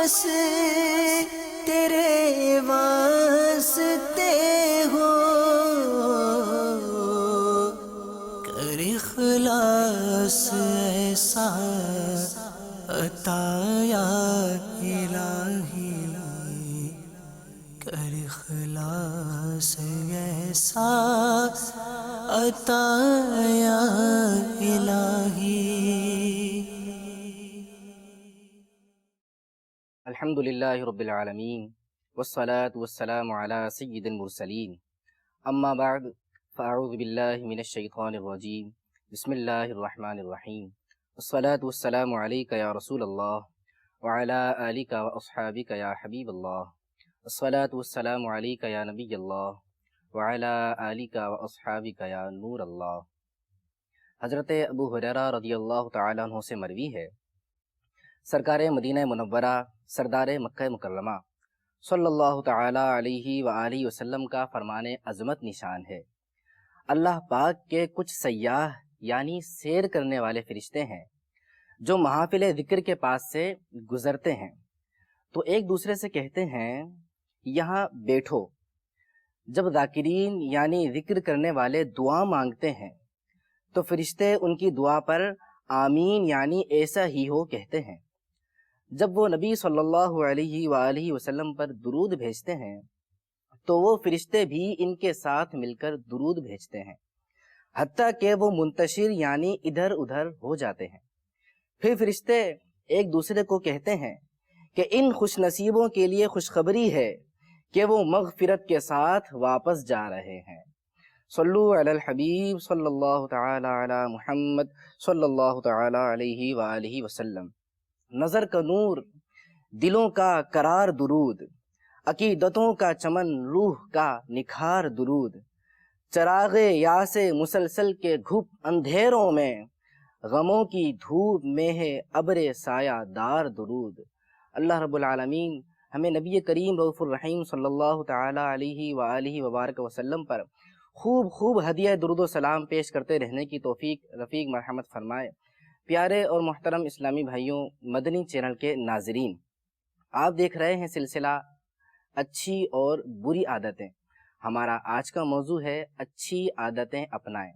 بس تیرے واسطے ہو، کر اخلاص ایسا عطا یا الہی، کر اخلاص ایسا عطا یا الہی۔ الحمد للہ رب العالمین والصلاة والسلام علی سید المرسلین، اما بعد فاعوذ باللہ من الشیطان الرجیم، بسم اللہ الرحمن الرحیم، والصلاة والسلام علیک یا رسول اللہ وعلی آلک واصحابک یا حبیب اللہ، والصلاة والسلام علیک یا نبی اللہ وعلی آلک واصحابک یا نور اللہ۔ حضرت ابو ہریرہ رضی اللہ تعالیٰ عنہ سے مروی ہے، سرکار مدینہ منورہ سردار مکہ مکرمہ صلی اللہ تعالیٰ علیہ وآلہ وسلم کا فرمان عظمت نشان ہے۔ اللہ پاک کے کچھ سیاح یعنی سیر کرنے والے فرشتے ہیں جو محافل ذکر کے پاس سے گزرتے ہیں تو ایک دوسرے سے کہتے ہیں یہاں بیٹھو۔ جب ذاکرین یعنی ذکر کرنے والے دعا مانگتے ہیں تو فرشتے ان کی دعا پر آمین یعنی ایسا ہی ہو کہتے ہیں۔ جب وہ نبی صلی اللہ علیہ وآلہ وسلم پر درود بھیجتے ہیں تو وہ فرشتے بھی ان کے ساتھ مل کر درود بھیجتے ہیں، حتیٰ کہ وہ منتشر یعنی ادھر ادھر ہو جاتے ہیں۔ پھر فرشتے ایک دوسرے کو کہتے ہیں کہ ان خوش نصیبوں کے لیے خوشخبری ہے کہ وہ مغفرت کے ساتھ واپس جا رہے ہیں۔ صلو علی الحبیب صلی اللہ تعالی علی محمد صلی اللہ تعالی علیہ وآلہ وسلم۔ نظر کا نور، دلوں کا قرار درود، عقیدتوں کا چمن، روح کا نکھار درود، چراغ یاس مسلسل کے گھپ اندھیروں میں، غموں کی دھوپ میں ہے ابر سایہ دار درود۔ اللہ رب العالمین ہمیں نبی کریم رؤوف الرحیم صلی اللہ تعالی علیہ وآلہ وبارک وسلم پر خوب خوب ہدیہ درود و سلام پیش کرتے رہنے کی توفیق رفیق مرحمت فرمائے۔ پیارے اور محترم اسلامی بھائیوں، مدنی چینل کے ناظرین، آپ دیکھ رہے ہیں سلسلہ اچھی اور بری عادتیں۔ ہمارا آج کا موضوع ہے اچھی عادتیں اپنائیں۔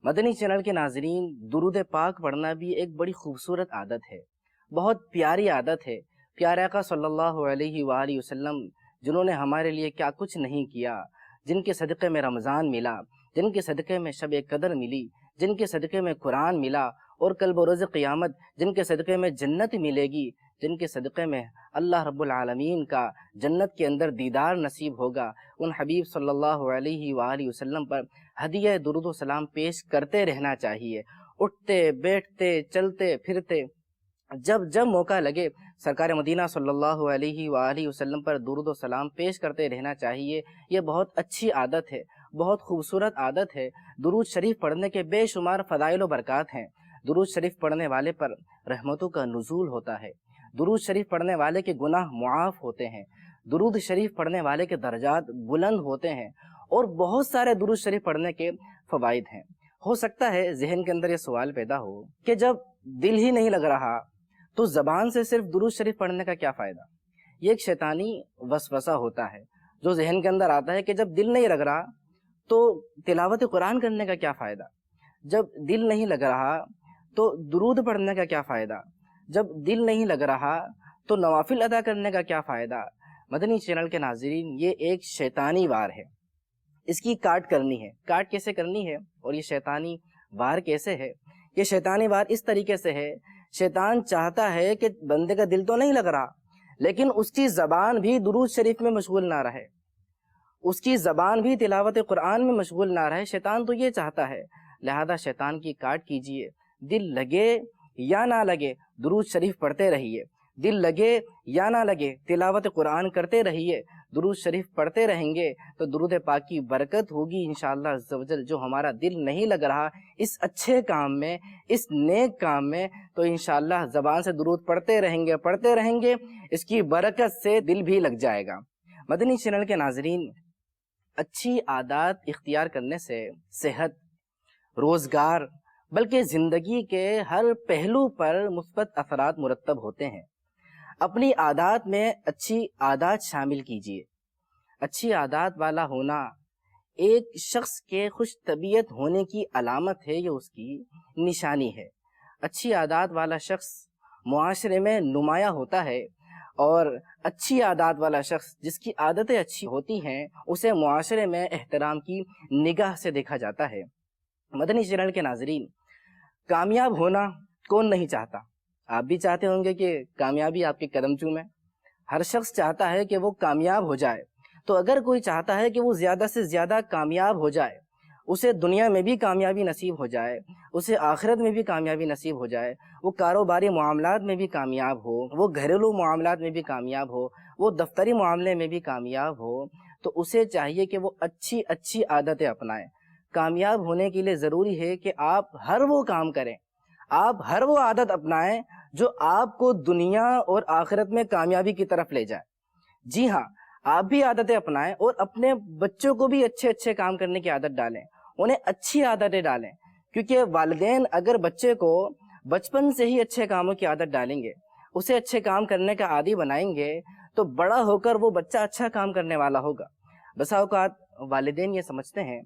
مدنی چینل کے ناظرین، درود پاک پڑھنا بھی ایک بڑی خوبصورت عادت ہے، بہت پیاری عادت ہے۔ پیارے آقا صلی اللہ علیہ وآلہ وسلم جنہوں نے ہمارے لیے کیا کچھ نہیں کیا، جن کے صدقے میں رمضان ملا، جن کے صدقے میں شب قدر ملی، جن کے صدقے میں قرآن ملا، اور کل بروز قیامت جن کے صدقے میں جنت ملے گی، جن کے صدقے میں اللہ رب العالمین کا جنت کے اندر دیدار نصیب ہوگا، ان حبیب صلی اللہ علیہ وآلہ وسلم پر ہدیہ درود و سلام پیش کرتے رہنا چاہیے۔ اٹھتے بیٹھتے چلتے پھرتے جب جب موقع لگے سرکار مدینہ صلی اللہ علیہ وآلہ وسلم پر درود و سلام پیش کرتے رہنا چاہیے۔ یہ بہت اچھی عادت ہے، بہت خوبصورت عادت ہے۔ درود شریف پڑھنے کے بے شمار فضائل و برکات ہیں۔ درود شریف پڑھنے والے پر رحمتوں کا نزول ہوتا ہے، درود شریف پڑھنے والے کے گناہ معاف ہوتے ہیں، درود شریف پڑھنے والے کے درجات بلند ہوتے ہیں، اور بہت سارے درود شریف پڑھنے کے فوائد ہیں۔ ہو سکتا ہے ذہن کے اندر یہ سوال پیدا ہو کہ جب دل ہی نہیں لگ رہا تو زبان سے صرف درود شریف پڑھنے کا کیا فائدہ؟ یہ ایک شیطانی وسوسہ ہوتا ہے جو ذہن کے اندر آتا ہے کہ جب دل نہیں لگ رہا تو تلاوت قرآن کرنے کا کیا فائدہ؟ جب دل نہیں لگ رہا تو درود پڑھنے کا کیا فائدہ؟ جب دل نہیں لگ رہا تو نوافل ادا کرنے کا کیا فائدہ؟ مدنی چینل کے ناظرین، یہ ایک شیطانی وار ہے، اس کی کاٹ کرنی ہے۔ کاٹ کیسے کرنی ہے اور یہ شیطانی وار کیسے ہے؟ یہ شیطانی وار اس طریقے سے ہے، شیطان چاہتا ہے کہ بندے کا دل تو نہیں لگ رہا لیکن اس کی زبان بھی درود شریف میں مشغول نہ رہے، اس کی زبان بھی تلاوت قرآن میں مشغول نہ رہے۔ شیطان تو یہ چاہتا ہے، لہذا شیطان کی کاٹ کیجئے۔ دل لگے یا نہ لگے درود شریف پڑھتے رہیے، دل لگے یا نہ لگے تلاوت قرآن کرتے رہیے، درود شریف پڑھتے رہیں گے تو درود پاک کی برکت ہوگی انشاءاللہ عز و جل۔ جو ہمارا دل نہیں لگ رہا اس اچھے کام میں، اس نیک کام میں، تو انشاءاللہ زبان سے درود پڑھتے رہیں گے، اس کی برکت سے دل بھی لگ جائے گا۔ مدنی چینل کے ناظرین، اچھی عادات اختیار کرنے سے صحت، روزگار بلکہ زندگی کے ہر پہلو پر مثبت اثرات مرتب ہوتے ہیں۔ اپنی عادات میں اچھی عادات شامل کیجیے۔ اچھی عادات والا ہونا ایک شخص کے خوش طبیعت ہونے کی علامت ہے، یہ اس کی نشانی ہے۔ اچھی عادات والا شخص معاشرے میں نمایاں ہوتا ہے، اور اچھی عادات والا شخص جس کی عادتیں اچھی ہوتی ہیں اسے معاشرے میں احترام کی نگاہ سے دیکھا جاتا ہے۔ مدنی چینل کے ناظرین، کامیاب ہونا کون نہیں چاہتا؟ آپ بھی چاہتے ہوں گے کہ کامیابی آپ کے قدم چومے۔ ہر شخص چاہتا ہے کہ وہ کامیاب ہو جائے۔ تو اگر کوئی چاہتا ہے کہ وہ زیادہ سے زیادہ کامیاب ہو جائے، اسے دنیا میں بھی کامیابی نصیب ہو جائے، اسے آخرت میں بھی کامیابی نصیب ہو جائے، وہ کاروباری معاملات میں بھی کامیاب ہو، وہ گھریلو معاملات میں بھی کامیاب ہو، وہ دفتری معاملے میں بھی کامیاب ہو، تو اسے چاہیے کہ وہ اچھی عادتیں اپنائیں۔ کامیاب ہونے کے لیے ضروری ہے کہ آپ ہر وہ کام کریں، آپ ہر وہ عادت اپنائیں جو آپ کو دنیا اور آخرت میں کامیابی کی طرف لے جائے۔ جی ہاں، آپ بھی عادتیں اپنائیں اور اپنے بچوں کو بھی اچھے کام کرنے کی عادت ڈالیں، انہیں اچھی عادتیں ڈالیں، کیونکہ والدین اگر بچے کو بچپن سے ہی اچھے کاموں کی عادت ڈالیں گے، اسے اچھے کام کرنے کا عادی بنائیں گے، تو بڑا ہو کر وہ بچہ اچھا کام کرنے والا ہوگا۔ بسا اوقات والدین یہ سمجھتے ہیں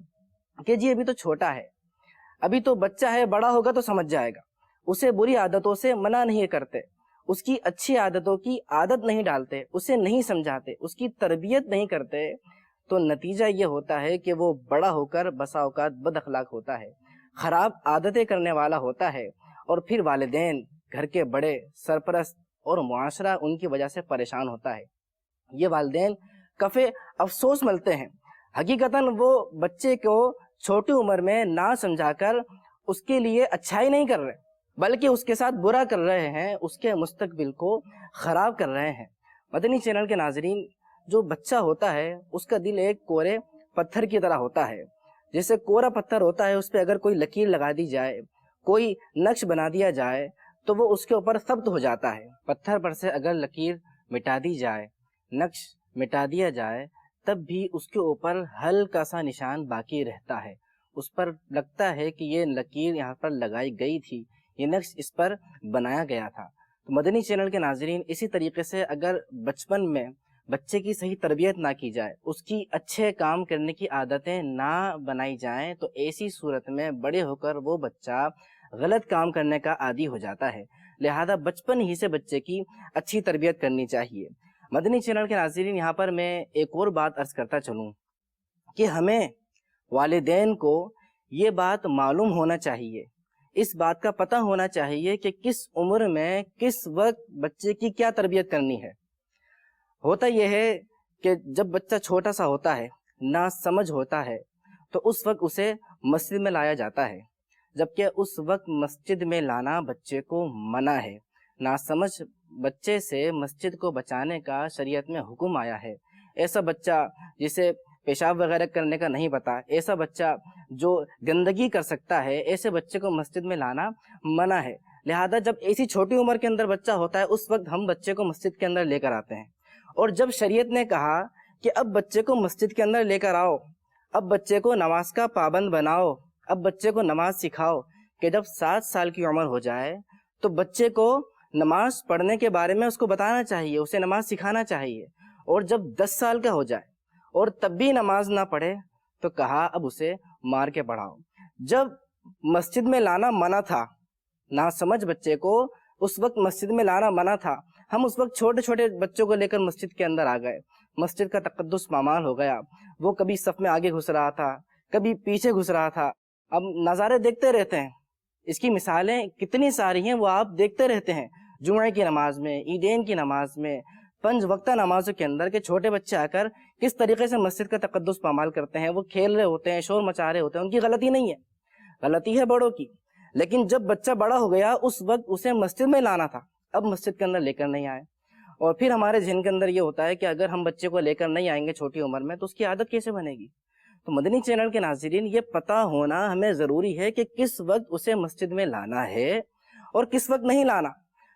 کہ جی ابھی تو چھوٹا ہے، ابھی تو بچہ ہے، بڑا ہوگا تو سمجھ جائے گا، اسے بری عادتوں سے منع نہیں کرتے، اس کی اچھی عادتوں کی عادت نہیں ڈالتے، اسے نہیں سمجھاتے، اس کی تربیت نہیں کرتے، تو نتیجہ یہ ہوتا ہے کہ وہ بڑا ہو کر بسا اوقات بد اخلاق ہوتا ہے، خراب عادتیں کرنے والا ہوتا ہے، اور پھر والدین، گھر کے بڑے، سرپرست اور معاشرہ ان کی وجہ سے پریشان ہوتا ہے۔ یہ والدین کفے افسوس ملتے ہیں۔ حقیقتاً وہ بچے کو چھوٹی عمر میں نہ سمجھا کر اس کے لیے اچھائی نہیں کر رہے، بلکہ اس کے ساتھ برا کر رہے ہیں، اس کے مستقبل کو خراب کر رہے ہیں۔ مدنی چینل کے ناظرین، جو بچہ ہوتا ہے اس کا دل ایک کورے پتھر کی طرح ہوتا ہے۔ جیسے کورا پتھر ہوتا ہے، اس پہ اگر کوئی لکیر لگا دی جائے، کوئی نقش بنا دیا جائے تو وہ اس کے اوپر ثبت ہو جاتا ہے۔ پتھر پر سے اگر لکیر مٹا دی جائے، نقش مٹا دیا جائے، تب بھی اس کے اوپر ہلکا سا نشان باقی رہتا ہے، اس پر لگتا ہے کہ یہ لکیر یہاں پر لگائی گئی تھی، یہ نقش اس پر بنایا گیا تھا۔ تو مدنی چینل کے ناظرین، اسی طریقے سے اگر بچپن میں بچے کی صحیح تربیت نہ کی جائے، اس کی اچھے کام کرنے کی عادتیں نہ بنائی جائیں، تو ایسی صورت میں بڑے ہو کر وہ بچہ غلط کام کرنے کا عادی ہو جاتا ہے۔ لہذا بچپن ہی سے بچے کی اچھی تربیت کرنی چاہیے۔ مدنی چینل کے ناظرین، یہاں پر میں ایک اور بات عرض کرتا چلوں کہ ہمیں والدین کو یہ بات معلوم ہونا چاہیے، اس بات کا پتہ ہونا چاہیے کہ کس عمر میں کس وقت بچے کی کیا تربیت کرنی ہے۔ ہوتا یہ ہے کہ جب بچہ چھوٹا سا ہوتا ہے، نا سمجھ ہوتا ہے، تو اس وقت اسے مسجد میں لایا جاتا ہے، جبکہ اس وقت مسجد میں لانا بچے کو منع ہے۔ نا سمجھ بچے سے مسجد کو بچانے کا شریعت میں حکم آیا ہے۔ ایسا بچہ جسے پیشاب وغیرہ کرنے کا نہیں پتا، ایسا بچہ جو گندگی کر سکتا ہے، ایسے بچے کو مسجد میں لانا منع ہے۔ لہذا جب ایسی چھوٹی عمر کے اندر بچہ ہوتا ہے، اس وقت ہم بچے کو مسجد کے اندر لے کر آتے ہیں، اور جب شریعت نے کہا کہ اب بچے کو مسجد کے اندر لے کر آؤ، اب بچے کو نماز کا پابند بناؤ، اب بچے کو نماز سکھاؤ، کہ جب 7 سال کی عمر ہو جائے تو بچے کو نماز پڑھنے کے بارے میں اس کو بتانا چاہیے، اسے نماز سکھانا چاہیے، اور جب 10 سال کا ہو جائے اور تب بھی نماز نہ پڑھے تو کہا اب اسے مار کے پڑھاؤ۔ جب مسجد میں لانا منع تھا، نہ سمجھ بچے کو اس وقت مسجد میں لانا منع تھا، ہم اس وقت چھوٹے چھوٹے بچوں کو لے کر مسجد کے اندر آ گئے، مسجد کا تقدس پامال ہو گیا، وہ کبھی صف میں آگے گھس رہا تھا، کبھی پیچھے گھس رہا تھا۔ اب نظارے دیکھتے رہتے ہیں، اس کی مثالیں کتنی ساری ہیں، وہ آپ دیکھتے رہتے ہیں، جمعے کی نماز میں، عیدین کی نماز میں، 5 وقتہ نمازوں کے اندر، کہ چھوٹے بچے آ کر کس طریقے سے مسجد کا تقدس پامال کرتے ہیں، وہ کھیل رہے ہوتے ہیں، شور مچا رہے ہوتے ہیں، ان کی غلطی نہیں ہے، غلطی ہے بڑوں کی، لیکن جب بچہ بڑا ہو گیا اس وقت اسے مسجد میں لانا تھا، اب مسجد کے اندر لے کر نہیں آئے۔ اور پھر ہمارے ذہن کے اندر یہ ہوتا ہے کہ اگر ہم بچے کو لے کر نہیں آئیں گے چھوٹی عمر میں تو اس کی عادت کیسے بنے گی؟ تو مدنی چینل کے ناظرین، یہ پتہ ہونا ہمیں ضروری ہے کہ کس وقت اسے مسجد میں لانا ہے اور کس وقت نہیں لانا۔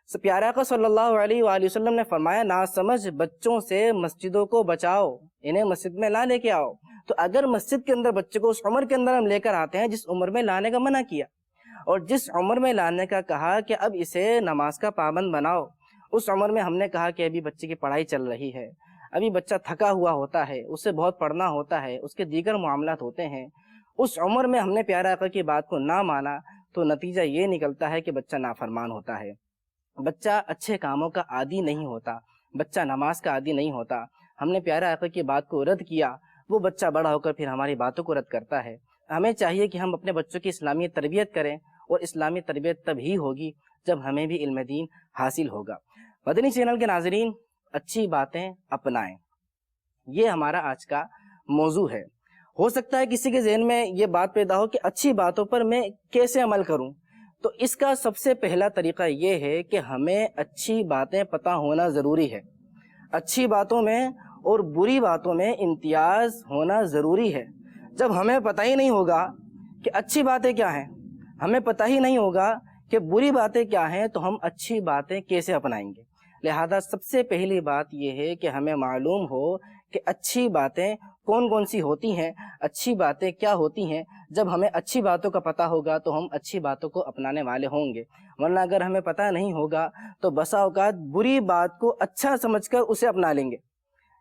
پیارے آقا صلی اللہ علیہ وآلہ وسلم نے فرمایا، ناسمجھ بچوں سے مسجدوں کو بچاؤ، انہیں مسجد میں نہ لے کے آؤ۔ تو اگر مسجد کے اندر بچے کو اس عمر کے اندر ہم لے کر آتے ہیں جس عمر میں لانے کا منع کیا، اور جس عمر میں لانے کا کہا کہ اب اسے نماز کا پابند بناؤ، اس عمر میں ہم نے کہا کہ ابھی بچے کی پڑھائی چل رہی ہے، ابھی بچہ تھکا ہوا ہوتا ہے، اسے بہت پڑھنا ہوتا ہے، اس کے دیگر معاملات ہوتے ہیں، اس عمر میں ہم نے پیارے آقا کی بات کو نہ مانا تو نتیجہ یہ نکلتا ہے کہ بچہ نافرمان ہوتا ہے، بچہ اچھے کاموں کا عادی نہیں ہوتا، بچہ نماز کا عادی نہیں ہوتا۔ ہم نے پیارے آقا کی بات کو رد کیا، وہ بچہ بڑا ہو کر پھر ہماری باتوں کو رد کرتا ہے۔ ہمیں چاہیے کہ ہم اپنے بچوں کی اسلامی تربیت کریں، اور اسلامی تربیت تب ہی ہوگی جب ہمیں بھی علم دین حاصل ہوگا۔ مدنی چینل کے ناظرین، اچھی باتیں اپنائیں، یہ ہمارا آج کا موضوع ہے۔ ہو سکتا ہے کسی کے ذہن میں یہ بات پیدا ہو کہ اچھی باتوں پر میں کیسے عمل کروں، تو اس کا سب سے پہلا طریقہ یہ ہے کہ ہمیں اچھی باتیں پتہ ہونا ضروری ہے۔ اچھی باتوں میں اور بری باتوں میں امتیاز ہونا ضروری ہے۔ جب ہمیں پتہ ہی نہیں ہوگا کہ اچھی باتیں کیا ہیں، ہمیں پتہ ہی نہیں ہوگا کہ بری باتیں کیا ہیں، تو ہم اچھی باتیں کیسے اپنائیں گے؟ لہذا سب سے پہلی بات یہ ہے کہ ہمیں معلوم ہو کہ اچھی باتیں کون کون سی ہوتی ہیں، اچھی باتیں کیا ہوتی ہیں۔ جب ہمیں اچھی باتوں کا پتہ ہوگا تو ہم اچھی باتوں کو اپنانے والے ہوں گے، ورنہ اگر ہمیں پتہ نہیں ہوگا تو بسا اوقات بری بات کو اچھا سمجھ کر اسے اپنا لیں گے۔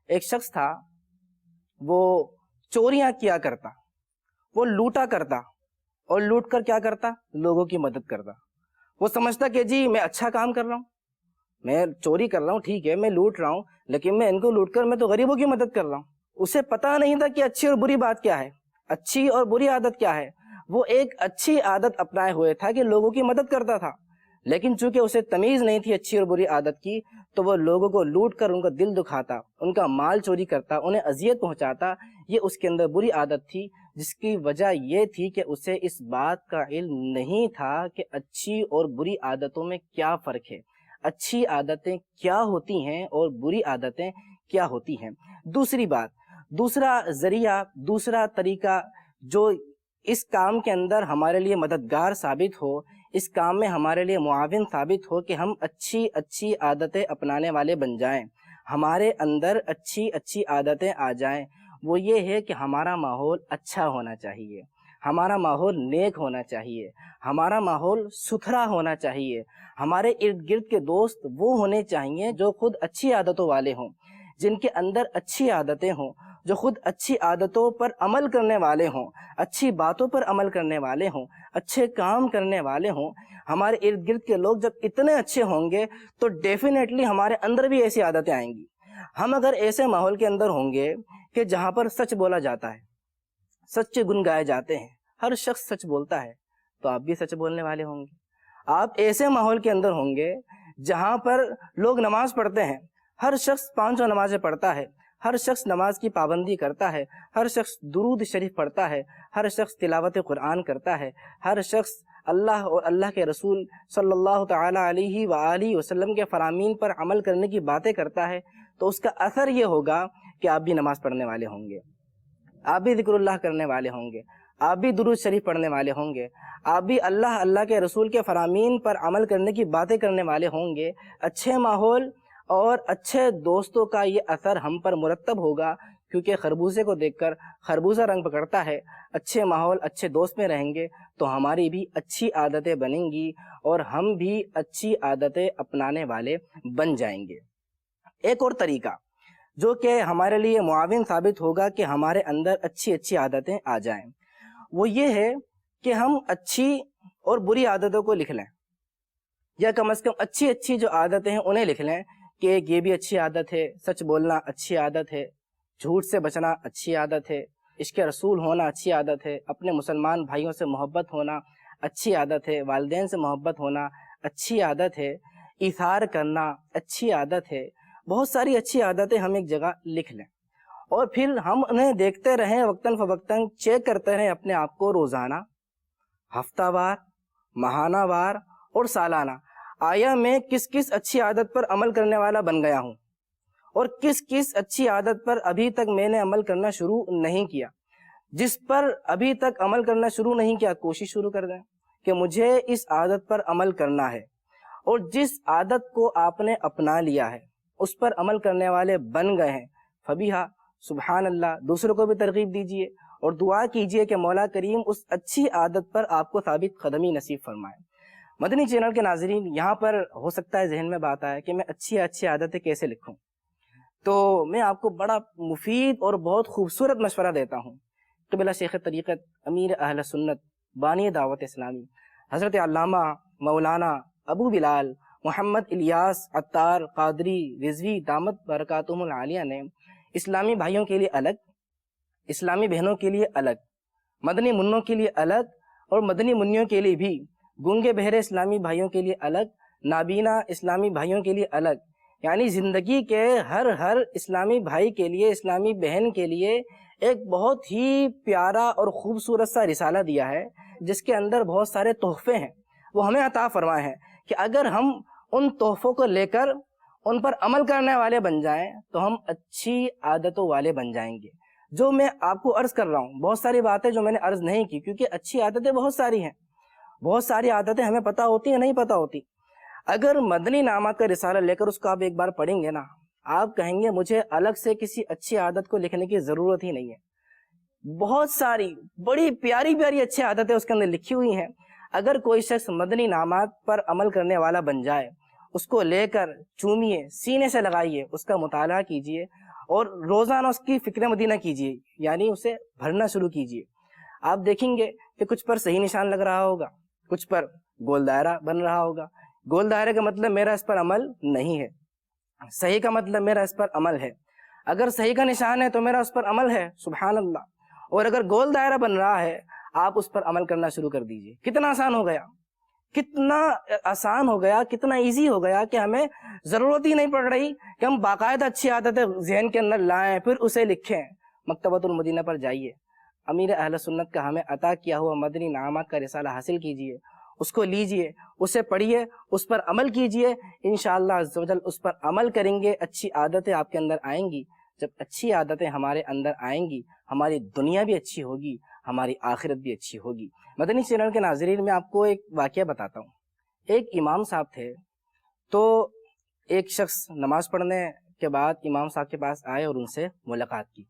ایک شخص تھا، وہ چوریاں کیا کرتا، وہ لوٹا کرتا، اور لوٹ کر کیا کرتا؟ لوگوں کی مدد کرتا۔ وہ سمجھتا کہ جی میں اچھا کام کر رہا ہوں، میں چوری کر رہا ہوں، ٹھیک ہے میں لوٹ رہا ہوں، لیکن میں ان کو لوٹ کر میں تو غریبوں کی مدد کر رہا ہوں۔ اسے پتہ نہیں تھا کہ اچھی اور بری بات کیا ہے، اچھی اور بری عادت کیا ہے۔ وہ ایک اچھی عادت اپنائے ہوئے تھا کہ لوگوں کی مدد کرتا تھا، لیکن چونکہ اسے تمیز نہیں تھی اچھی اور بری عادت کی، تو وہ لوگوں کو لوٹ کر ان کا دل دکھاتا، ان کا مال چوری کرتا، انہیں اذیت پہنچاتا۔ یہ اس کے اندر بری عادت تھی، جس کی وجہ یہ تھی کہ اسے اس بات کا علم نہیں تھا کہ اچھی اور بری عادتوں میں کیا فرق ہے، اچھی عادتیں کیا ہوتی ہیں اور بری عادتیں کیا ہوتی ہیں۔ دوسری بات، دوسرا ذریعہ، دوسرا طریقہ جو اس کام کے اندر ہمارے لیے مددگار ثابت ہو، اس کام میں ہمارے لیے معاون ثابت ہو کہ ہم اچھی عادتیں اپنانے والے بن جائیں، ہمارے اندر اچھی عادتیں آ جائیں، وہ یہ ہے کہ ہمارا ماحول اچھا ہونا چاہیے، ہمارا ماحول نیک ہونا چاہیے، ہمارا ماحول ستھرا ہونا چاہیے، ہمارے ارد گرد کے دوست وہ ہونے چاہیے جو خود اچھی عادتوں والے ہوں، جن کے اندر اچھی عادتیں ہوں، جو خود اچھی عادتوں پر عمل کرنے والے ہوں، اچھی باتوں پر عمل کرنے والے ہوں، اچھے کام کرنے والے ہوں۔ ہمارے ارد گرد کے لوگ جب اتنے اچھے ہوں گے تو ڈیفینیٹلی ہمارے اندر بھی ایسی عادتیں آئیں گی۔ ہم اگر ایسے ماحول کے اندر ہوں گے کہ جہاں پر سچ بولا جاتا ہے، سچ گن گائے جاتے ہیں، ہر شخص سچ بولتا ہے، تو آپ بھی سچ بولنے والے ہوں گے۔ آپ ایسے ماحول کے اندر ہوں گے جہاں پر لوگ نماز پڑھتے ہیں، ہر شخص 5 نمازیں پڑھتا ہے، ہر شخص نماز کی پابندی کرتا ہے، ہر شخص درود شریف پڑھتا ہے، ہر شخص تلاوت قرآن کرتا ہے، ہر شخص اللہ اور اللہ کے رسول صلی اللہ تعالی علیہ وآلہ وسلم کے فرامین پر عمل کرنے کی باتیں کرتا ہے، تو اس کا اثر یہ ہوگا کہ آپ بھی نماز پڑھنے والے ہوں گے، آپ بھی ذکر اللہ کرنے والے ہوں گے، آپ بھی درود شریف پڑھنے والے ہوں گے، آپ بھی اللہ کے رسول کے فرامین پر عمل کرنے کی باتیں کرنے والے ہوں گے۔ اچھے ماحول اور اچھے دوستوں کا یہ اثر ہم پر مرتب ہوگا، کیونکہ خربوزے کو دیکھ کر خربوزہ رنگ پکڑتا ہے۔ اچھے ماحول، اچھے دوست میں رہیں گے تو ہماری بھی اچھی عادتیں بنیں گی اور ہم بھی اچھی عادتیں اپنانے والے بن جائیں گے۔ ایک اور طریقہ جو کہ ہمارے لیے معاون ثابت ہوگا کہ ہمارے اندر اچھی عادتیں آ جائیں، وہ یہ ہے کہ ہم اچھی اور بری عادتوں کو لکھ لیں، یا کم از کم اچھی جو عادتیں ہیں انہیں لکھ لیں کہ یہ بھی اچھی عادت ہے، سچ بولنا اچھی عادت ہے، جھوٹ سے بچنا اچھی عادت ہے، عشق رسول ہونا اچھی عادت ہے، اپنے مسلمان بھائیوں سے محبت ہونا اچھی عادت ہے، والدین سے محبت ہونا اچھی عادت ہے، ایثار کرنا اچھی عادت ہے۔ بہت ساری اچھی عادتیں ہم ایک جگہ لکھ لیں اور پھر ہم انہیں دیکھتے رہیں، وقتاً فوقتاً چیک کرتے رہیں اپنے آپ کو، روزانہ، ہفتہ وار، ماہانہ وار اور سالانہ، آیا میں کس اچھی عادت پر عمل کرنے والا بن گیا ہوں اور کس اچھی عادت پر ابھی تک میں نے عمل کرنا شروع نہیں کیا۔ جس پر ابھی تک عمل کرنا شروع نہیں کیا، کوشش شروع کر دیں کہ مجھے اس عادت پر عمل کرنا ہے، اور جس عادت کو آپ نے اپنا لیا ہے اس پر عمل کرنے والے بن گئے ہیں، فبیہا، سبحان اللہ، دوسروں کو بھی ترغیب دیجئے اور دعا کیجئے کہ مولا کریم اس اچھی عادت پر آپ کو ثابت قدمی نصیب فرمائے۔ مدنی چینل کے ناظرین، یہاں پر ہو سکتا ہے ذہن میں بات آئے کہ میں اچھی عادتیں کیسے لکھوں، تو میں آپ کو بڑا مفید اور بہت خوبصورت مشورہ دیتا ہوں۔ قبلہ شیخ طریقت، امیر اہل سنت، بانی دعوت اسلامی، حضرت علامہ مولانا ابو بلال محمد الیاس عطار قادری رضوی دامت برکاتہم العالیہ نے اسلامی بھائیوں کے لیے الگ، اسلامی بہنوں کے لیے الگ، مدنی منوں کے لیے الگ اور مدنی منیوں کے لیے بھی، گونگے بہرے اسلامی بھائیوں کے لیے الگ، نابینا اسلامی بھائیوں کے لیے الگ، یعنی زندگی کے ہر اسلامی بھائی کے لیے، اسلامی بہن کے لیے ایک بہت ہی پیارا اور خوبصورت سا رسالہ دیا ہے، جس کے اندر بہت سارے تحفے ہیں، وہ ہمیں عطا فرمائے ہیں کہ اگر ہم ان تحفوں کو لے کر ان پر عمل کرنے والے بن جائیں تو ہم اچھی عادتوں والے بن جائیں گے۔ جو میں آپ کو عرض کر رہا ہوں، بہت ساری باتیں جو میں نے عرض نہیں کی، کیونکہ اچھی عادتیں بہت ساری ہیں، بہت ساری عادتیں ہمیں پتہ ہوتی ہیں نہیں پتہ ہوتی۔ اگر مدنی انعامات کا رسالہ لے کر اس کو آپ ایک بار پڑھیں گے نا، آپ کہیں گے مجھے الگ سے کسی اچھی عادت کو لکھنے کی ضرورت ہی نہیں ہے۔ بہت ساری بڑی پیاری پیاری اچھی عادتیں اس کے اندر لکھی ہوئی ہیں۔ اگر کوئی شخص مدنی انعامات پر عمل کرنے والا بن جائے، اس کو لے کر چومیے، سینے سے لگائیے، اس کا مطالعہ کیجئے اور روزانہ اس کی فکر مدینہ کیجئے، یعنی اسے بھرنا شروع کیجئے۔ آپ دیکھیں گے کہ کچھ پر صحیح نشان لگ رہا ہوگا، کچھ پر گول دائرہ بن رہا ہوگا۔ گول دائرے کا مطلب میرا اس پر عمل نہیں ہے، صحیح کا مطلب میرا اس پر عمل ہے۔ اگر صحیح کا نشان ہے تو میرا اس پر عمل ہے، سبحان اللہ۔ اور اگر گول دائرہ بن رہا ہے، آپ اس پر عمل کرنا شروع کر دیجئے۔ کتنا آسان ہو گیا، کتنا آسان ہو گیا، کتنا ایزی ہو گیا کہ ہمیں ضرورت ہی نہیں پڑ رہی کہ ہم باقاعدہ اچھی عادتیں ذہن کے اندر لائیں پھر اسے لکھیں۔ مکتبۃ المدینہ پر جائیے، امیر اہل سنت کا ہمیں عطا کیا ہوا مدنی انعامات کا رسالہ حاصل کیجئے، اس کو لیجئے، اسے پڑھیے، اس پر عمل کیجئے، انشاءاللہ عز و جل اس پر عمل کریں گے، اچھی عادتیں آپ کے اندر آئیں گی۔ جب اچھی عادتیں ہمارے اندر آئیں گی، ہماری دنیا بھی اچھی ہوگی، ہماری آخرت بھی اچھی ہوگی۔ مدنی چینل کے ناظرین، میں آپ کو ایک واقعہ بتاتا ہوں۔ ایک امام صاحب تھے، تو ایک شخص نماز پڑھنے کے بعد امام صاحب کے پاس آئے اور ان سے ملاقات کی۔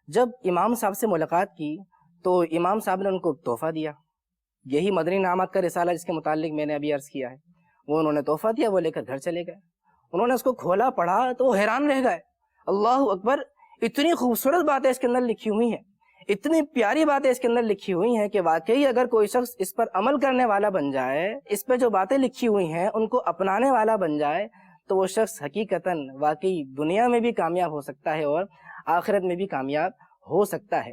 جب امام صاحب سے ملاقات کی تو امام صاحب نے ان کو تحفہ دیا، یہی مدنی انعامات کا رسالہ جس کے متعلق میں نے ابھی عرض کیا ہے، وہ انہوں نے تحفہ دیا، وہ لے کر گھر چلے گئے۔ انہوں نے اس کو کھولا، پڑھا تو وہ حیران رہ گئے، اللہ اکبر، اتنی خوبصورت باتیں اس کے اندر لکھی ہوئی ہیں، اتنی پیاری باتیں اس کے اندر لکھی ہوئی ہیں کہ واقعی اگر کوئی شخص اس پر عمل کرنے والا بن جائے، اس پہ جو باتیں لکھی ہوئی ہیں ان کو اپنانے والا بن جائے، تو وہ شخص حقیقتاً واقعی دنیا میں بھی کامیاب ہو سکتا ہے اور آخرت میں بھی کامیاب ہو سکتا ہے۔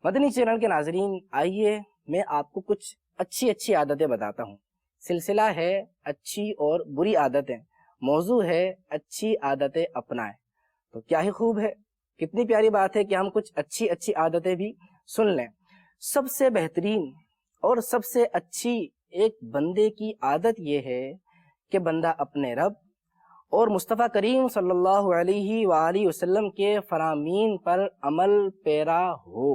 مدنی چینل کے ناظرین، آئیے میں آپ کو کچھ اچھی عادتیں بتاتا ہوں۔ سلسلہ ہے اچھی اور بری عادتیں، موضوع ہے اچھی عادتیں اپنائیں۔ تو کیا ہی خوب ہے، کتنی پیاری بات ہے کہ ہم کچھ اچھی عادتیں بھی سن لیں۔ سب سے بہترین اور سب سے اچھی ایک بندے کی عادت یہ ہے کہ بندہ اپنے رب اور مصطفیٰ کریم صلی اللہ علیہ وآلہ وسلم کے فرامین پر عمل پیرا ہو۔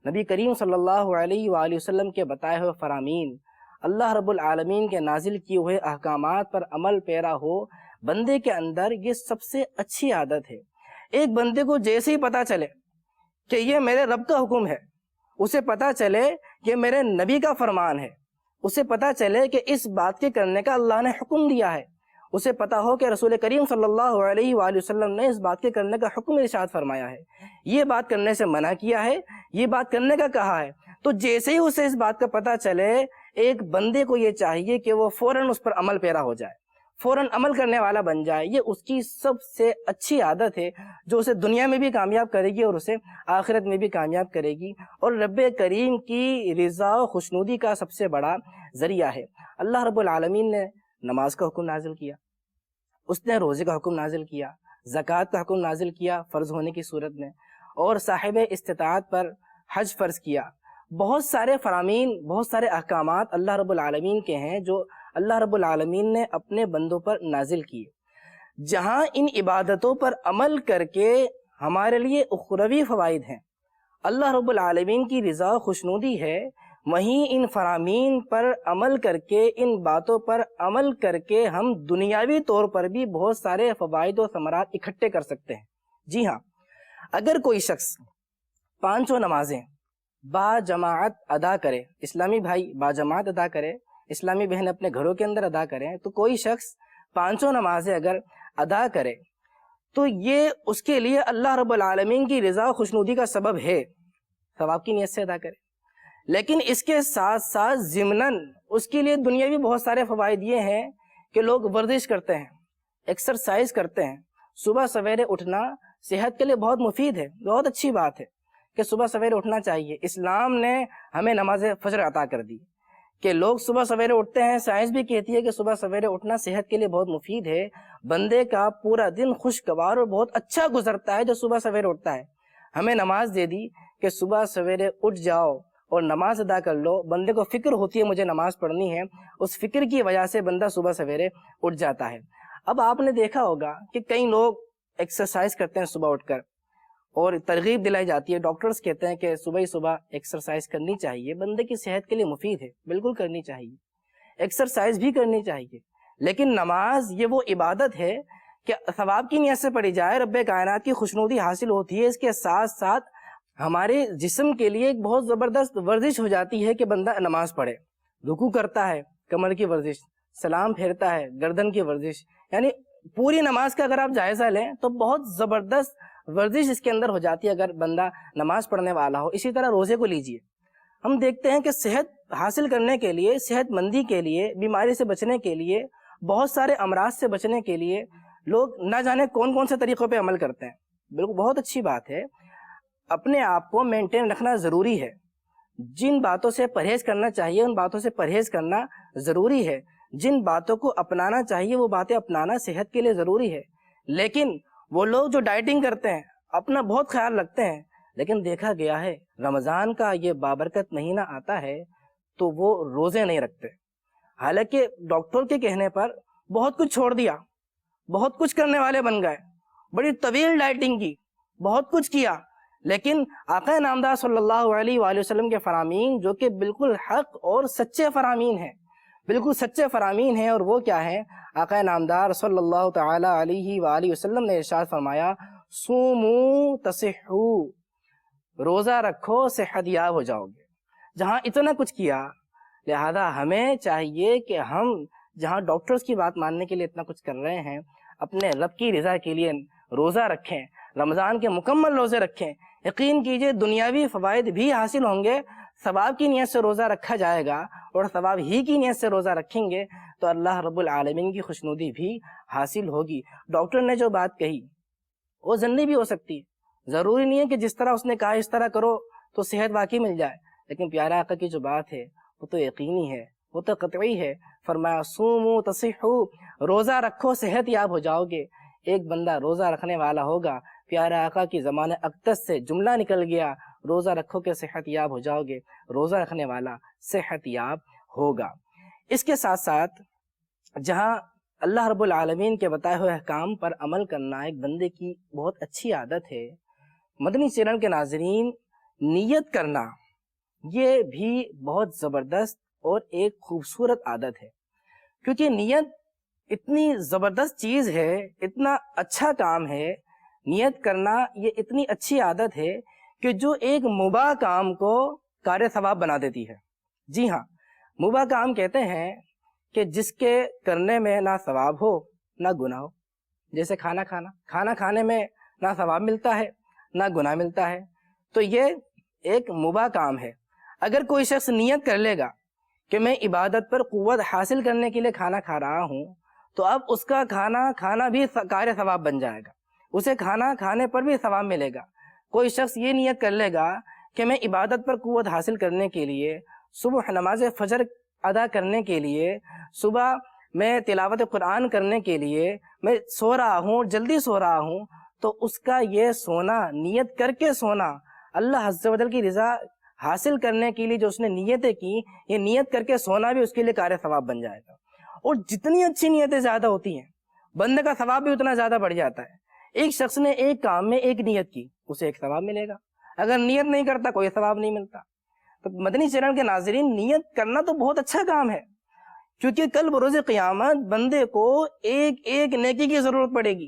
نبی کریم صلی اللہ علیہ وآلہ وسلم کے بتائے ہوئے فرامین، اللہ رب العالمین کے نازل کیے ہوئے احکامات پر عمل پیرا ہو، بندے کے اندر یہ سب سے اچھی عادت ہے۔ ایک بندے کو جیسے ہی پتا چلے کہ یہ میرے رب کا حکم ہے، اسے پتا چلے کہ میرے نبی کا فرمان ہے، اسے پتا چلے کہ اس بات کے کرنے کا اللہ نے حکم دیا ہے، اسے پتا ہو کہ رسول کریم صلی اللہ علیہ وآلہ وسلم نے اس بات کے کرنے کا حکم ارشاد فرمایا ہے، یہ بات کرنے سے منع کیا ہے، یہ بات کرنے کا کہا ہے، تو جیسے ہی اسے اس بات کا پتا چلے، ایک بندے کو یہ چاہیے کہ وہ فوراً اس پر عمل پیرا ہو جائے، فوراً عمل کرنے والا بن جائے۔ یہ اس کی سب سے اچھی عادت ہے جو اسے دنیا میں بھی کامیاب کرے گی اور اسے آخرت میں بھی کامیاب کرے گی، اور رب کریم کی رضا و خوشنودی کا سب سے بڑا ذریعہ ہے۔ اللہ رب العالمین نے نماز کا حکم نازل کیا، اس نے روزے کا حکم نازل کیا، زکوٰۃ کا حکم نازل کیا فرض ہونے کی صورت میں، اور صاحب استطاعت پر حج فرض کیا۔ بہت سارے فرامین، بہت سارے احکامات اللہ رب العالمین کے ہیں جو اللہ رب العالمین نے اپنے بندوں پر نازل کیے۔ جہاں ان عبادتوں پر عمل کر کے ہمارے لیے اخروی فوائد ہیں، اللہ رب العالمین کی رضا و خوشنودی ہے، وہیں ان فرامین پر عمل کر کے، ان باتوں پر عمل کر کے ہم دنیاوی طور پر بھی بہت سارے فوائد و ثمرات اکٹھے کر سکتے ہیں۔ جی ہاں، اگر کوئی شخص 5 نمازیں با جماعت ادا کرے، اسلامی بھائی با جماعت ادا کرے، اسلامی بہن اپنے گھروں کے اندر ادا کریں تو کوئی شخص 500 نمازیں اگر ادا کرے تو یہ اس کے لیے اللہ رب العالمین کی رضا و خوشنودی کا سبب ہے، ثواب کی نیت سے ادا کرے۔ لیکن اس کے ساتھ ساتھ ضمناً اس کے لیے دنیاوی بہت سارے فوائد یہ ہیں کہ لوگ ورزش کرتے ہیں، ایکسرسائز کرتے ہیں۔ صبح سویرے اٹھنا صحت کے لیے بہت مفید ہے، بہت اچھی بات ہے کہ صبح سویرے اٹھنا چاہیے۔ اسلام نے ہمیں نماز فجر عطا کر دی کہ لوگ صبح سویرے اٹھتے ہیں۔ سائنس بھی کہتی ہے کہ صبح سویرے اٹھنا صحت کے لیے بہت مفید ہے۔ بندے کا پورا دن خوشگوار اور بہت اچھا گزرتا ہے جو صبح سویرے اٹھتا ہے۔ ہمیں نماز دے دی کہ صبح سویرے اٹھ جاؤ اور نماز ادا کر لو۔ بندے کو فکر ہوتی ہے مجھے نماز پڑھنی ہے، اس فکر کی وجہ سے بندہ صبح سویرے اٹھ جاتا ہے۔ اب آپ نے دیکھا ہوگا کہ کئی لوگ ایکسرسائز کرتے ہیں صبح اٹھ کر اور ترغیب دلائی جاتی ہے، ڈاکٹرز کہتے ہیں کہ صبح ہی صبح ایکسرسائز کرنی چاہیے، بندے کی صحت کے لیے مفید ہے، بالکل کرنی چاہیے، ایکسرسائز بھی کرنی چاہیے۔ لیکن نماز یہ وہ عبادت ہے کہ ثواب کی نیت سے پڑھی جائے، رب کائنات کی خوشنودی حاصل ہوتی ہے۔ اس کے ساتھ ساتھ ہمارے جسم کے لیے ایک بہت زبردست ورزش ہو جاتی ہے کہ بندہ نماز پڑھے، رکوع کرتا ہے، کمر کی ورزش، سلام پھیرتا ہے، گردن کی ورزش، یعنی پوری نماز کا اگر آپ جائزہ لیں تو بہت زبردست ورزش اس کے اندر ہو جاتی ہے اگر بندہ نماز پڑھنے والا ہو۔ اسی طرح روزے کو لیجئے، ہم دیکھتے ہیں کہ صحت حاصل کرنے کے لیے، صحت مندی کے لیے، بیماری سے بچنے کے لیے، بہت سارے امراض سے بچنے کے لیے لوگ نہ جانے کون کون سے طریقوں پہ عمل کرتے ہیں۔ بالکل بہت اچھی بات ہے، اپنے آپ کو مینٹین رکھنا ضروری ہے۔ جن باتوں سے پرہیز کرنا چاہیے ان باتوں سے پرہیز کرنا ضروری ہے، جن باتوں کو اپنانا چاہیے وہ باتیں اپنانا صحت کے لیے ضروری ہے۔ لیکن وہ لوگ جو ڈائٹنگ کرتے ہیں، اپنا بہت خیال رکھتے ہیں، لیکن دیکھا گیا ہے رمضان کا یہ بابرکت مہینہ آتا ہے تو وہ روزے نہیں رکھتے، حالانکہ ڈاکٹر کے کہنے پر بہت کچھ چھوڑ دیا، بہت کچھ کرنے والے بن گئے، بڑی طویل ڈائٹنگ کی، بہت کچھ کیا، لیکن آقا نامدار صلی اللہ علیہ وآلہ وسلم کے فرامین جو کہ بالکل حق اور سچے فرامین ہیں، بالکل سچے فرامین ہیں، اور وہ کیا ہیں؟ آقا نامدار صلی اللہ تعالی علیہ وآلہ وسلم نے ارشاد فرمایا صوموا تصحوا، روزہ رکھو صحت یاب ہو جاؤ گے۔ جہاں اتنا کچھ کیا، لہذا ہمیں چاہیے کہ ہم جہاں ڈاکٹرز کی بات ماننے کے لیے اتنا کچھ کر رہے ہیں، اپنے رب کی رضا کے لیے روزہ رکھیں، رمضان کے مکمل روزے رکھیں۔ یقین کیجئے دنیاوی فوائد بھی حاصل ہوں گے، ثواب کی نیت سے روزہ رکھا جائے گا، اور ثواب ہی کی نیت سے روزہ رکھیں گے تو اللہ رب العالمین کی خوشنودی بھی حاصل ہوگی۔ ڈاکٹر نے جو بات کہی وہ ضمنی بھی ہو سکتی ہے، ضروری نہیں ہے کہ جس طرح اس نے کہا اس طرح کرو تو صحت واقعی مل جائے، لیکن پیارا آقا کی جو بات ہے وہ تو یقینی ہے، وہ تو قطعی ہے۔ فرمایا صوموا تصحوا، روزہ رکھو صحت یاب ہو جاؤ گے۔ ایک بندہ روزہ رکھنے والا ہوگا، پیارا آقا کی زمان اقدس سے جملہ نکل گیا، روزہ رکھو کہ صحت یاب ہو جاؤ گے، روزہ رکھنے والا صحت یاب ہوگا۔ اس کے ساتھ ساتھ جہاں اللہ رب العالمین کے بتائے ہوئے احکام پر عمل کرنا ایک بندے کی بہت اچھی عادت ہے، مدنی چینل کے ناظرین، نیت کرنا یہ بھی بہت زبردست اور ایک خوبصورت عادت ہے، کیونکہ نیت اتنی زبردست چیز ہے، اتنا اچھا کام ہے۔ نیت کرنا یہ اتنی اچھی عادت ہے کہ جو ایک مباح کام کو کار ثواب بنا دیتی ہے۔ جی ہاں، مباح کام کہتے ہیں کہ جس کے کرنے میں نہ ثواب ہو نہ گناہ ہو، جیسے کھانا کھانے میں نہ ثواب ملتا ہے نہ گناہ ملتا ہے، تو یہ ایک مباح کام ہے۔ اگر کوئی شخص نیت کر لے گا کہ میں عبادت پر قوت حاصل کرنے کے لیے کھانا کھا رہا ہوں، تو اب اس کا کھانا بھی کار ثواب بن جائے گا، اسے کھانا کھانے پر بھی ثواب ملے گا۔ کوئی شخص یہ نیت کر لے گا کہ میں عبادت پر قوت حاصل کرنے کے لیے، صبح نماز فجر ادا کرنے کے لیے، صبح میں تلاوت قرآن کرنے کے لیے میں سو رہا ہوں، جلدی سو رہا ہوں، تو اس کا یہ سونا، نیت کر کے سونا، اللہ عز و جل کی رضا حاصل کرنے کے لیے جو اس نے نیتیں کی، یہ نیت کر کے سونا بھی اس کے لیے کار ثواب بن جائے گا۔ اور جتنی اچھی نیتیں زیادہ ہوتی ہیں، بندے کا ثواب بھی اتنا زیادہ بڑھ جاتا ہے۔ ایک شخص نے ایک کام میں ایک نیت کی، اسے ایک ثواب ملے گا، اگر نیت نہیں کرتا کوئی ثواب نہیں ملتا۔ تو مدنی چینل کے ناظرین، نیت کرنا تو بہت اچھا کام ہے، کیونکہ کل بروز قیامت بندے کو ایک ایک نیکی کی ضرورت پڑے گی،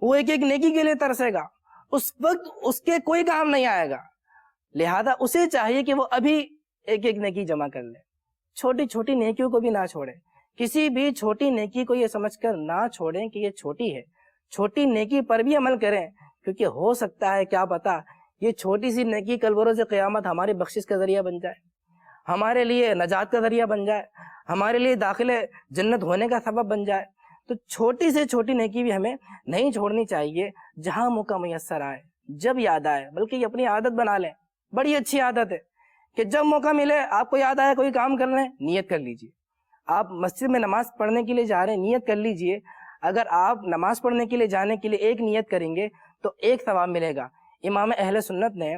وہ ایک ایک نیکی کے لیے ترسے گا، اس وقت اس کے کوئی کام نہیں آئے گا، لہذا اسے چاہیے کہ وہ ابھی ایک ایک نیکی جمع کر لے، چھوٹی چھوٹی نیکیوں کو بھی نہ چھوڑیں، کسی بھی چھوٹی نیکی کو یہ سمجھ کر نہ چھوڑیں کہ یہ چھوٹی ہے، چھوٹی نیکی پر بھی عمل کریں، کیونکہ ہو سکتا ہے کیا پتا یہ چھوٹی سی نیکی کل بروز قیامت ہماری بخشش کا ذریعہ بن جائے، ہمارے لیے نجات کا ذریعہ بن جائے، ہمارے لیے داخل جنت ہونے کا سبب بن جائے۔ تو چھوٹی سے چھوٹی نیکی بھی ہمیں نہیں چھوڑنی چاہیے، جہاں موقع میسر آئے، جب یاد آئے، بلکہ یہ اپنی عادت بنا لیں۔ بڑی اچھی عادت ہے کہ جب موقع ملے، آپ کو یاد آیا کوئی کام کرنا ہے، نیت کر لیجئے۔ آپ مسجد میں نماز پڑھنے کے لیے جا رہے ہیں، نیت کر لیجئے۔ اگر آپ نماز پڑھنے کے لیے جانے کے لیے ایک نیت کریں گے تو ایک ثواب ملے گا۔ امام اہل سنت نے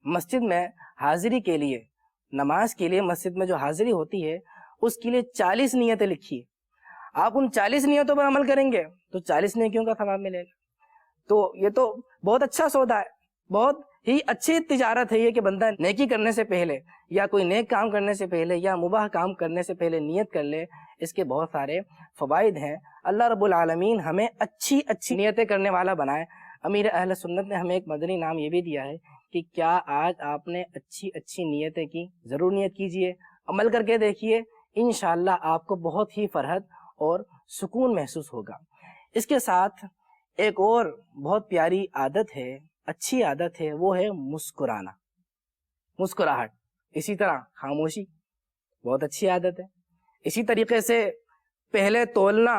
مسجد میں حاضری کے لیے، نماز کے لیے مسجد میں جو حاضری ہوتی ہے اس کے لیے 40 نیتیں لکھی۔ آپ ان 40 نیتوں پر عمل کریں گے تو 40 نیکیوں کا ثواب ملے گا۔ تو یہ تو بہت اچھا سودا ہے، بہت ہی اچھی تجارت ہے یہ کہ بندہ نیکی کرنے سے پہلے یا کوئی نیک کام کرنے سے پہلے یا مباح کام کرنے سے پہلے نیت کر لے۔ اس کے بہت سارے فوائد ہیں۔ اللہ رب العالمین ہمیں اچھی اچھی نیتیں کرنے والا بنائے۔ امیر اہل سنت نے ہمیں ایک مدنی نام یہ بھی دیا ہے کہ کیا آج آپ نے اچھی اچھی نیتیں کی؟ ضرور نیت کیجئے، عمل کر کے دیکھیے، انشاءاللہ آپ کو بہت ہی فرحت اور سکون محسوس ہوگا۔ اس کے ساتھ ایک اور بہت پیاری عادت ہے، اچھی عادت ہے، وہ ہے مسکرانا، مسکراہٹ۔ اسی طرح خاموشی بہت اچھی عادت ہے۔ اسی طریقے سے پہلے تولنا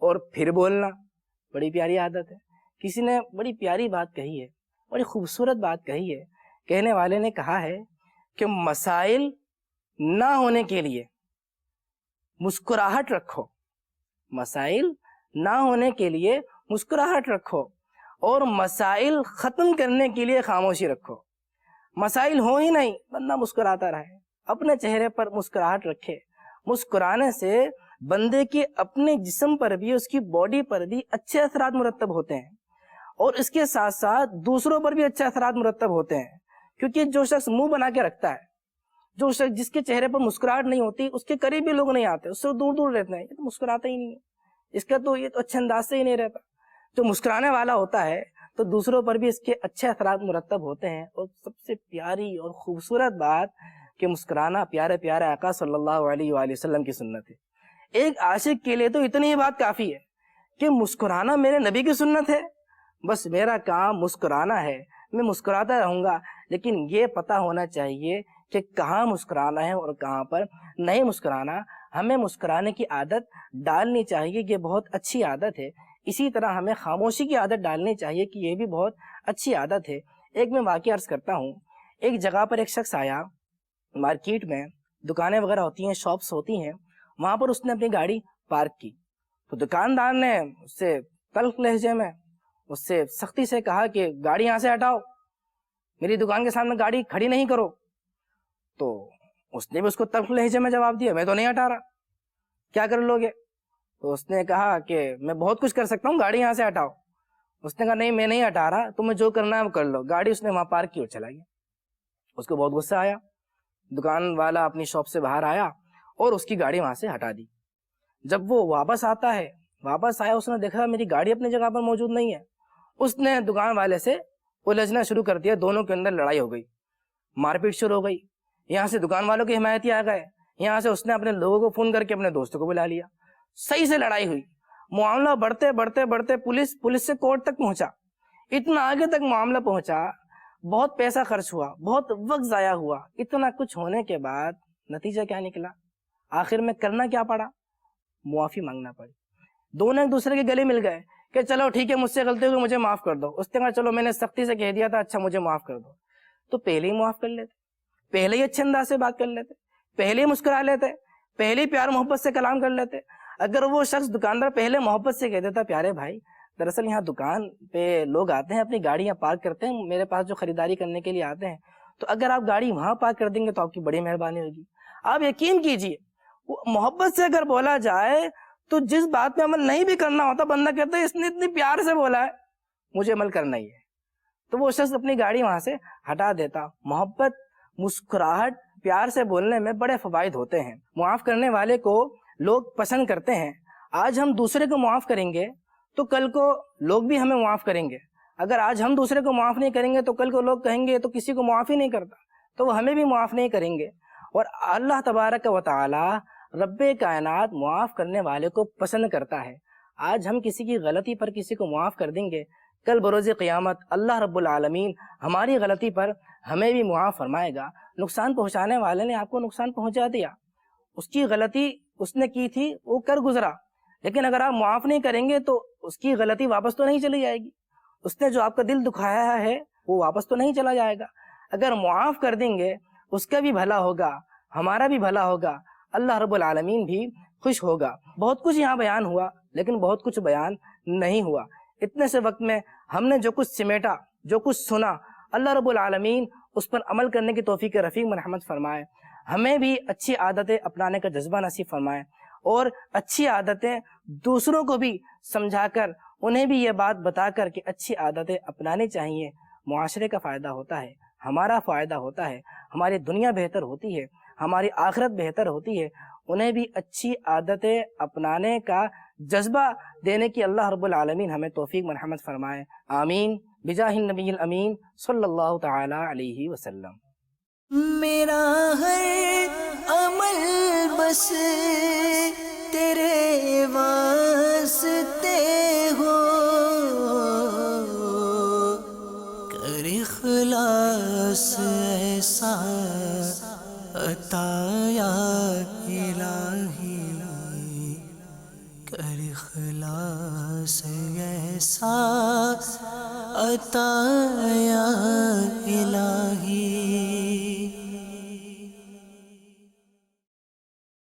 اور پھر بولنا بڑی پیاری عادت ہے۔ کسی نے بڑی پیاری بات کہی ہے، بڑی خوبصورت بات کہی ہے۔ کہنے والے نے کہا ہے کہ مسائل نہ ہونے کے لیے مسکراہٹ رکھو، مسائل نہ ہونے کے لیے مسکراہٹ رکھو، اور مسائل ختم کرنے کے لیے خاموشی رکھو۔ مسائل ہو ہی نہیں، بندہ مسکراتا رہے، اپنے چہرے پر مسکراہٹ رکھے۔ مسکرانے سے بندے کے اپنے جسم پر بھی، اس کی باڈی پر بھی اچھے اثرات مرتب ہوتے ہیں، اور اس کے ساتھ ساتھ دوسروں پر بھی اچھے اثرات مرتب ہوتے ہیں۔ کیونکہ جو شخص منہ بنا کے رکھتا ہے، جو شخص جس کے چہرے پر مسکراہٹ نہیں ہوتی، اس کے قریب بھی لوگ نہیں آتے، اس سے دور دور رہتے ہیں، یہ تو مسکراتا ہی نہیں ہے، اس کا تو یہ تو اچھے انداز سے ہی نہیں رہتا۔ جو مسکرانے والا ہوتا ہے تو دوسروں پر بھی اس کے اچھے اثرات مرتب ہوتے ہیں۔ اور سب سے پیاری اور خوبصورت بات کہ مسکرانا پیارے پیارے آقا صلی اللہ علیہ وآلہ وسلم کی سنت ہے۔ ایک عاشق کے لیے تو اتنی ہی بات کافی ہے کہ مسکرانا میرے نبی کی سنت ہے، بس میرا کام مسکرانا ہے، میں مسکراتا رہوں گا، لیکن یہ پتہ ہونا چاہیے کہ کہاں مسکرانا ہے اور کہاں پر نہیں مسکرانا۔ ہمیں مسکرانے کی عادت ڈالنی چاہیے، یہ بہت اچھی عادت ہے۔ اسی طرح ہمیں خاموشی کی عادت ڈالنی چاہیے کہ یہ بھی بہت اچھی عادت ہے۔ ایک میں واقعہ عرض کرتا ہوں۔ ایک جگہ پر ایک شخص آیا، مارکیٹ میں دکانیں وغیرہ ہوتی ہیں، شاپس ہوتی ہیں، وہاں پر اس نے اپنی گاڑی پارک کی تو دکاندار نے اس سے تلخ لہجے میں اس سے سختی سے کہا کہ گاڑی یہاں سے ہٹاؤ، میری دکان کے سامنے گاڑی کھڑی نہیں کرو۔ تو اس نے بھی اس کو تلخ لہجے میں جواب دیا، میں تو نہیں ہٹا رہا، کیا کر لوگے؟ تو اس نے کہا کہ میں بہت کچھ کر سکتا ہوں، گاڑی یہاں سے ہٹاؤ۔ اس نے کہا نہیں، میں نہیں ہٹا رہا، تمہیں جو کرنا ہے وہ کر لو۔ گاڑی اس نے وہاں پارک کی اور چلا گیا۔ اس کو بہت غصہ آیا، دکان والا اپنی شاپ سے باہر آیا اور اس کی گاڑی وہاں سے ہٹا دی۔ جب وہ واپس آتا ہے، واپس آیا، اس نے دیکھا میری گاڑی اپنی جگہ پر موجود نہیں ہے۔ اس نے دکان والے سے الجھنا شروع کر دیا، دونوں کے اندر لڑائی ہو گئی، مار پیٹ شروع ہو گئی۔ یہاں سے دکان والوں کی حمایتی آ گئے، یہاں سے اس نے اپنے لوگوں کو فون کر کے اپنے دوستوں کو بلا لیا۔ صحیح سے لڑائی ہوئی، معاملہ بڑھتے بڑھتے بڑھتے پولیس سے کورٹ تک پہنچا، اتنا آگے تک معاملہ پہنچا، بہت پیسہ خرچ ہوا، بہت وقت ضائع ہوا۔ اتنا کچھ ہونے کے بعد نتیجہ کیا نکلا؟ آخر میں کرنا کیا پڑا؟ معافی مانگنا پڑی۔ دونوں ایک دوسرے کے گلے مل گئے کہ چلو ٹھیک ہے، مجھ سے غلطی ہوئی، مجھے معاف کر دو۔ اس نے کہا چلو میں نے سختی سے کہہ دیا تھا، اچھا مجھے معاف کر دو۔ تو پہلے ہی معاف کر لیتے، پہلے ہی اچھے انداز سے بات کر لیتے، پہلے ہی مسکرا لیتے، پہلے ہی پیار محبت سے کلام کر لیتے۔ اگر وہ شخص دکاندار پہلے محبت سے کہہ دیتا پیارے بھائی، دراصل یہاں دکان پہ لوگ آتے ہیں، اپنی گاڑیاں پارک کرتے ہیں میرے پاس جو خریداری کرنے کے لیے آتے ہیں، تو اگر آپ گاڑی وہاں پارک کر دیں گے تو آپ کی بڑی مہربانی ہوگی۔ آپ یقین کیجئے، محبت سے اگر بولا جائے تو جس بات پہ عمل نہیں بھی کرنا ہوتا، بندہ کہتا ہے اس نے اتنی پیار سے بولا ہے، مجھے عمل کرنا ہی ہے، تو وہ شخص اپنی گاڑی وہاں سے ہٹا دیتا۔ محبت، مسکراہٹ، پیار سے بولنے میں بڑے فوائد ہوتے ہیں۔ معاف کرنے والے کو لوگ پسند کرتے ہیں۔ آج ہم دوسرے کو معاف کریں گے تو کل کو لوگ بھی ہمیں معاف کریں گے۔ اگر آج ہم دوسرے کو معاف نہیں کریں گے تو کل کو لوگ کہیں گے تو کسی کو معاف ہی نہیں کرتا، تو وہ ہمیں بھی معاف نہیں کریں گے۔ اور اللہ تبارک و تعالی رب کائنات معاف کرنے والے کو پسند کرتا ہے۔ آج ہم کسی کی غلطی پر کسی کو معاف کر دیں گے، کل بروز قیامت اللہ رب العالمین ہماری غلطی پر ہمیں بھی معاف فرمائے گا۔ نقصان پہنچانے والے نے آپ کو نقصان پہنچا دیا، اس کی غلطی اس نے کی تھی، وہ کر گزرا، لیکن اگر آپ معاف نہیں کریں گے تو اس کی غلطی واپس تو نہیں چلی جائے گی، اس نے جو آپ کا دل دکھایا ہے وہ واپس تو نہیں چلا جائے گا۔ اگر معاف کر دیں گے اس کا بھی بھلا ہوگا، ہمارا بھی بھلا ہوگا، اللہ رب العالمین بھی خوش ہوگا۔ بہت کچھ یہاں بیان ہوا لیکن بہت کچھ بیان نہیں ہوا۔ اتنے سے وقت میں ہم نے جو کچھ سمیٹا، جو کچھ سنا، اللہ رب العالمین اس پر عمل کرنے کی توفیق رفیق مرحمت فرمائے، ہمیں بھی اچھی عادتیں اپنانے کا جذبہ نصیب فرمائے، اور اچھی عادتیں دوسروں کو بھی سمجھا کر انہیں بھی یہ بات بتا کر کہ اچھی عادتیں اپنانی چاہیے، معاشرے کا فائدہ ہوتا ہے، ہمارا فائدہ ہوتا ہے، ہماری دنیا بہتر ہوتی ہے، ہماری آخرت بہتر ہوتی ہے۔ انہیں بھی اچھی عادتیں اپنانے کا جذبہ دینے کی اللہ رب العالمین ہمیں توفیق مرحمت فرمائے، آمین بجاہ النبی الامین صلی اللہ تعالی علیہ وسلم۔ میرا ہر عمل بس تیرے واسطے ہو، کر اخلاص ایسا عطا یا الہی، کر اخلاص ایسا عطا یا الہی۔